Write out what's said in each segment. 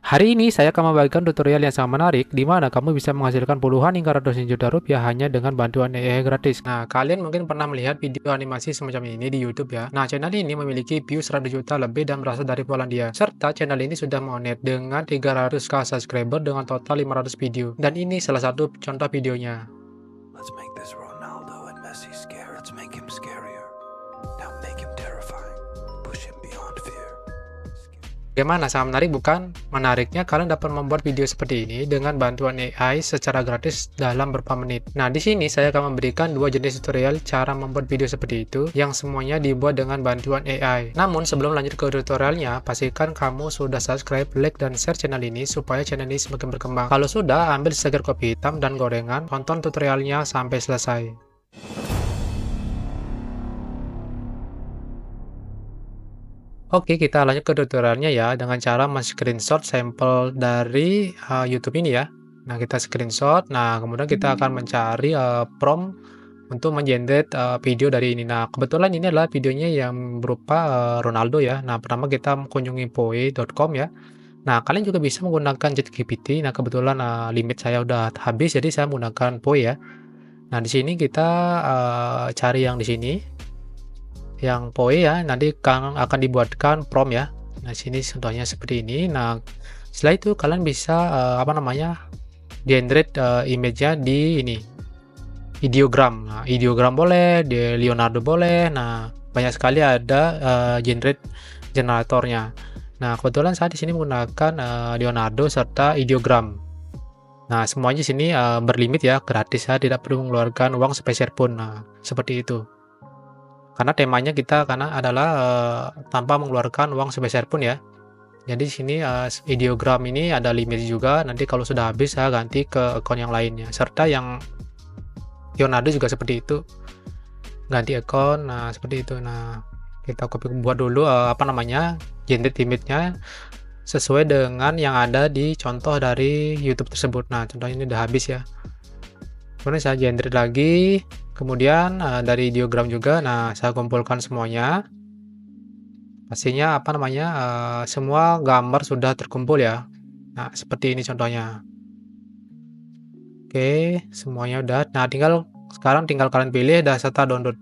Hari ini saya akan membagikan tutorial yang sangat menarik di mana kamu bisa menghasilkan puluhan hingga ratusan juta rupiah hanya dengan bantuan AI gratis. Nah, kalian mungkin pernah melihat video animasi semacam ini di YouTube ya. Nah, channel ini memiliki view 100 juta lebih dan berasal dari Polandia. Serta channel ini sudah monet dengan 300k subscriber dengan total 500 video. Dan ini salah satu contoh videonya. Let's make this Ronaldo and Messi scary. Let's make him scarier. Now make him terrifying. Push him beyond fear. Bagaimana, sangat menarik bukan? Menariknya kalian dapat membuat video seperti ini dengan bantuan AI secara gratis dalam beberapa menit. Nah, di sini saya akan memberikan dua jenis tutorial cara membuat video seperti itu yang semuanya dibuat dengan bantuan AI. Namun sebelum lanjut ke tutorialnya, pastikan kamu sudah subscribe, like, dan share channel ini supaya channel ini semakin berkembang. Kalau sudah, ambil secangkir kopi hitam dan gorengan, tonton tutorialnya sampai selesai. Oke, kita lanjut ke tutorialnya ya, dengan cara men-screenshot sampel dari YouTube ini ya. Nah, kita screenshot, nah kemudian kita akan mencari prompt untuk mengenerate video dari ini. Nah, kebetulan ini adalah videonya yang berupa Ronaldo ya. Nah, pertama kita kunjungi poe.com ya. Nah, kalian juga bisa menggunakan ChatGPT. Nah, kebetulan limit saya udah habis, jadi saya menggunakan poe ya. Nah, di sini kita cari yang di sini. Yang poe ya, nanti akan dibuatkan prompt ya. Nah, sini contohnya seperti ini. Nah, setelah itu kalian bisa generate image-nya di ini, ideogram. Nah, ideogram boleh, di Leonardo boleh. Nah, banyak sekali ada generate generatornya. Nah, kebetulan saya di sini menggunakan Leonardo serta ideogram. Nah, semuanya di sini berlimit ya, gratis ya, tidak perlu mengeluarkan uang sepeser pun. Nah, seperti itu. Karena temanya kita adalah tanpa mengeluarkan uang sepeser pun ya. Jadi sini ideogram ini ada limit juga. Nanti kalau sudah habis saya ganti ke akun yang lainnya. Serta yang Leonardo juga seperti itu. Ganti akun. Nah, seperti itu. Nah, kita buat dulu generate image-nya sesuai dengan yang ada di contoh dari YouTube tersebut. Nah, contohnya ini udah habis ya. Kemudian saya generate lagi. Kemudian dari diagram juga, nah saya kumpulkan semuanya. Pastinya semua gambar sudah terkumpul ya. Nah, seperti ini contohnya. Oke, semuanya udah. Nah, sekarang tinggal kalian pilih dan serta download.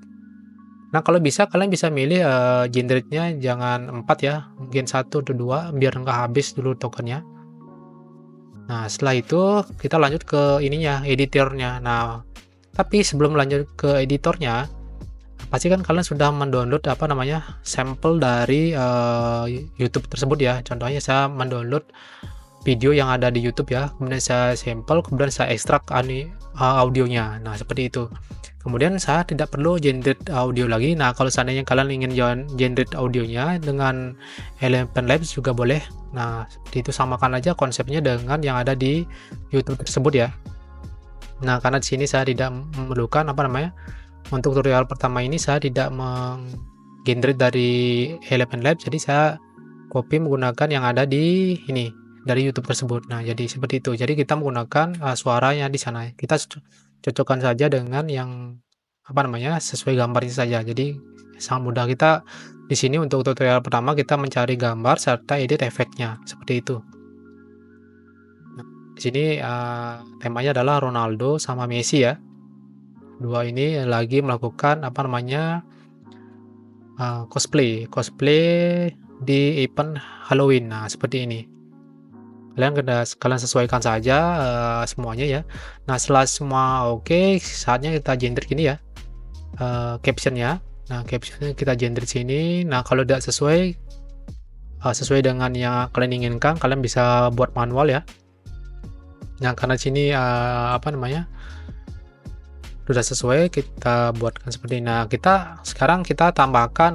Nah, kalau bisa kalian bisa milih generate-nya jangan 4 ya, mungkin 1 atau 2 biar nggak habis dulu tokennya. Nah, setelah itu kita lanjut ke ininya, editornya. Nah, tapi sebelum lanjut ke editornya, pasti kan kalian sudah mendownload sampel dari YouTube tersebut ya. Contohnya saya mendownload video yang ada di YouTube ya, kemudian saya sampel, kemudian saya ekstrak audionya. Nah, seperti itu. Kemudian saya tidak perlu generate audio lagi. Nah, kalau seandainya kalian ingin generate audionya dengan Eleven Labs juga boleh. Nah, seperti itu, samakan aja konsepnya dengan yang ada di YouTube tersebut ya. Nah, karena di sini saya tidak memerlukan untuk tutorial pertama ini saya tidak menggenerate dari Eleven Labs, jadi saya copy menggunakan yang ada di ini dari YouTube tersebut. Nah, jadi seperti itu. Jadi kita menggunakan suaranya di sana. Kita cocokkan saja dengan yang sesuai gambarnya saja. Jadi sangat mudah. Kita di sini untuk tutorial pertama kita mencari gambar serta edit efeknya seperti itu. Di sini temanya adalah Ronaldo sama Messi ya. Dua ini lagi melakukan cosplay di event Halloween. Nah, seperti ini. Kalian sesuaikan saja semuanya ya. Nah, setelah semua oke, saatnya kita generate gini ya. Captionnya. Nah, captionnya kita generate sini. Nah, kalau tidak sesuai dengan yang kalian inginkan, kalian bisa buat manual ya. Nah, karena sini sudah sesuai, kita buatkan seperti ini. Nah, sekarang kita tambahkan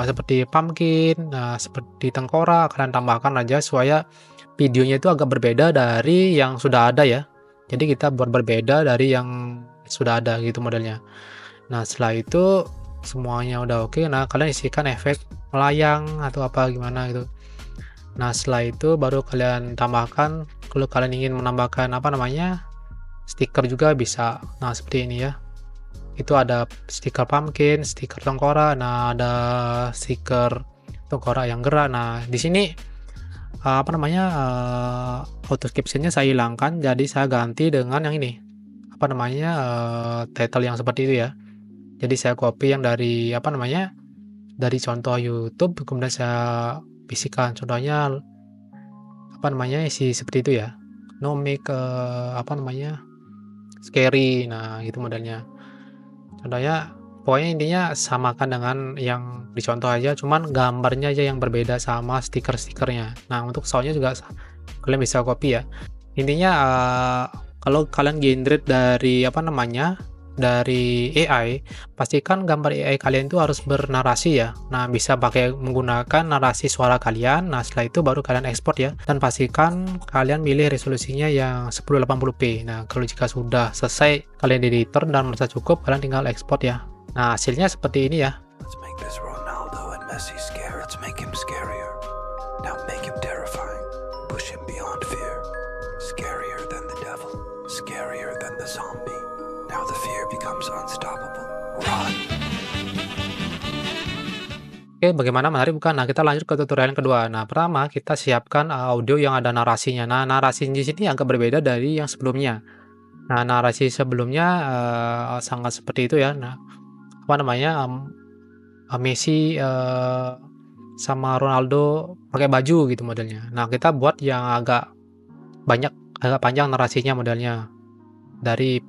seperti pumpkin, seperti tengkorak, kalian tambahkan aja supaya videonya itu agak berbeda dari yang sudah ada ya. Jadi kita buat berbeda dari yang sudah ada gitu modelnya. Nah, setelah itu semuanya udah oke. Nah, kalian isikan efek melayang atau apa gimana gitu. Nah, setelah itu baru kalian tambahkan, kalau kalian ingin menambahkan stiker juga bisa. Nah, seperti ini ya. Itu ada stiker pumpkin, stiker tengkorak. Nah, ada stiker tengkorak yang gerak. Nah, di sini apa namanya, auto caption-nya saya hilangkan, jadi saya ganti dengan yang ini, apa namanya, title yang seperti itu ya. Jadi saya copy yang dari, apa namanya, dari contoh YouTube, kemudian saya bisikan. Contohnya, apa namanya, isi seperti itu ya, "No make," apa namanya, "scary." Nah, itu modelnya. Contohnya, pokoknya intinya samakan dengan yang dicontoh aja, cuman gambarnya aja yang berbeda sama stiker-stikernya. Nah, untuk soundnya juga kalian bisa copy ya. Intinya, kalau kalian generate dari, apa namanya, dari AI, pastikan gambar AI kalian itu harus bernarasi ya. Nah, bisa pakai menggunakan narasi suara kalian. Nah, setelah itu baru kalian ekspor ya, dan pastikan kalian milih resolusinya yang 1080p. Nah, kalau jika sudah selesai kalian editor dan merasa cukup, kalian tinggal ekspor ya. Nah, hasilnya seperti ini ya. Let's make this Ronaldo and Messi scare. Let's make him scarier. Now make him terrifying. Push him beyond fear. Scarier than the devil. Scarier than the zombie. Now the fear becomes unstoppable. Run! Oke, bagaimana, menarik bukan? Nah, kita lanjut ke tutorial yang kedua. Nah, pertama kita siapkan audio yang ada narasinya. Nah, narasi di sini agak berbeda dari yang sebelumnya. Nah, narasi sebelumnya sangat seperti itu ya. Nah, apa namanya, Messi sama Ronaldo pakai baju gitu modelnya. Nah, kita buat yang agak panjang narasinya modelnya dari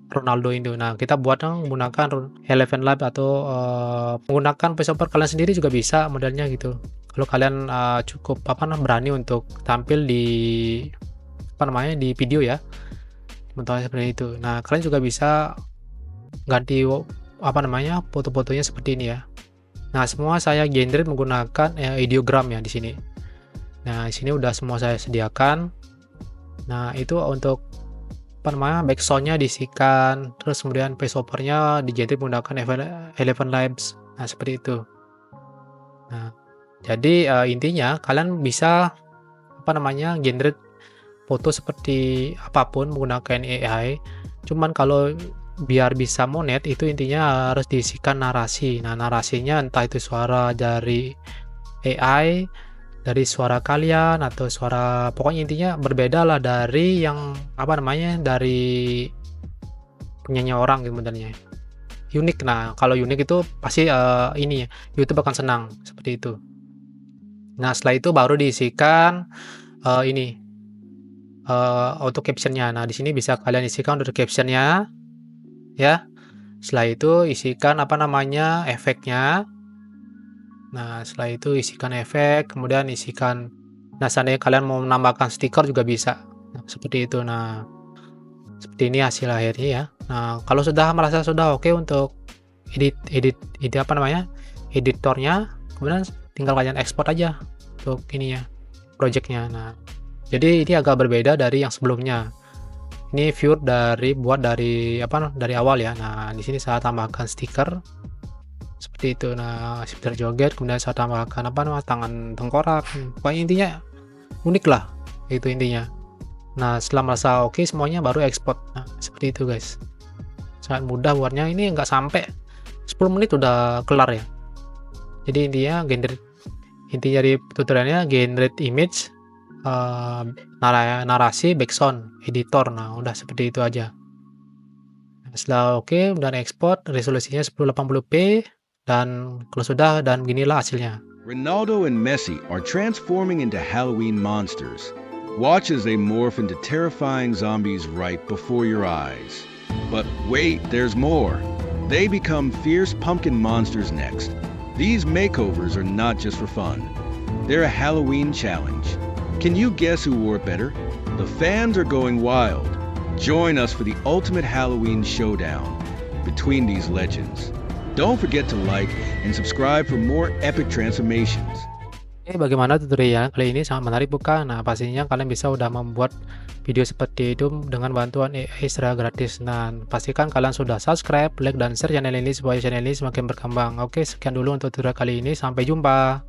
Ronaldo itu. Nah, kita buat menggunakan Eleven Live atau menggunakan voiceover kalian sendiri juga bisa modelnya gitu. Kalau kalian cukup berani untuk tampil di di video ya, contohnya seperti itu. Nah, kalian juga bisa ganti foto-fotonya seperti ini ya. Nah, semua saya generate menggunakan ideogram ya di sini. Nah, di sini udah semua saya sediakan. Nah, itu untuk backsound-nya diisikan, terus kemudian voiceover-nya di-generate menggunakan Eleven Labs. Nah, seperti itu. Nah, jadi intinya kalian bisa generate foto seperti apapun menggunakan AI. Cuman kalau biar bisa monet itu intinya harus diisikan narasi. Nah, narasinya entah itu suara dari AI, dari suara kalian, atau suara, pokoknya intinya berbeda lah dari yang dari penyanyi orang gitu modelnya. Unik. Nah, kalau unik itu pasti ini ya, YouTube akan senang seperti itu. Nah, setelah itu baru diisikan auto caption-nya. Nah, di sini bisa kalian isikan auto caption-nya ya. Setelah itu isikan efeknya. Nah, setelah itu isikan efek, kemudian isikan, nah seandainya kalian mau menambahkan stiker juga bisa. Nah, seperti itu. Nah, seperti ini hasil akhirnya ya. Nah, kalau sudah merasa sudah oke untuk editornya, kemudian tinggal kalian ekspor aja untuk ininya, projectnya. Nah, jadi ini agak berbeda dari yang sebelumnya. Ini view dari awal ya. Nah, di sini saya tambahkan stiker seperti itu. Nah, stiker joget, kemudian saya tambahkan tangan tengkorak. Pokoknya intinya unik lah, itu intinya. Nah, setelah merasa oke semuanya baru ekspor. Nah, seperti itu guys. Sangat mudah buatnya. Ini nggak sampai 10 menit udah kelar ya. Jadi intinya dari tutorialnya generate image, narasi, backsound, editor. Nah, udah seperti itu aja. Nah, setelah oke, dan ekspor, resolusinya 1080p, dan kalau sudah, dan beginilah hasilnya. Ronaldo and Messi are transforming into Halloween monsters. Watch as they morph into terrifying zombies right before your eyes. But wait, there's more. They become fierce pumpkin monsters next. These makeovers are not just for fun. They're a Halloween challenge. Can you guess who wore it better? The fans are going wild. Join us for the ultimate Halloween showdown between these legends. Don't forget to like and subscribe for more epic transformations. Oke, bagaimana tutorial kali ini? Sangat menarik bukan? Nah, pastinya kalian bisa udah membuat video seperti itu dengan bantuan AI secara gratis. Nah, pastikan kalian sudah subscribe, like, dan share channel ini supaya channel ini semakin berkembang. Oke, sekian dulu untuk tutorial kali ini. Sampai jumpa.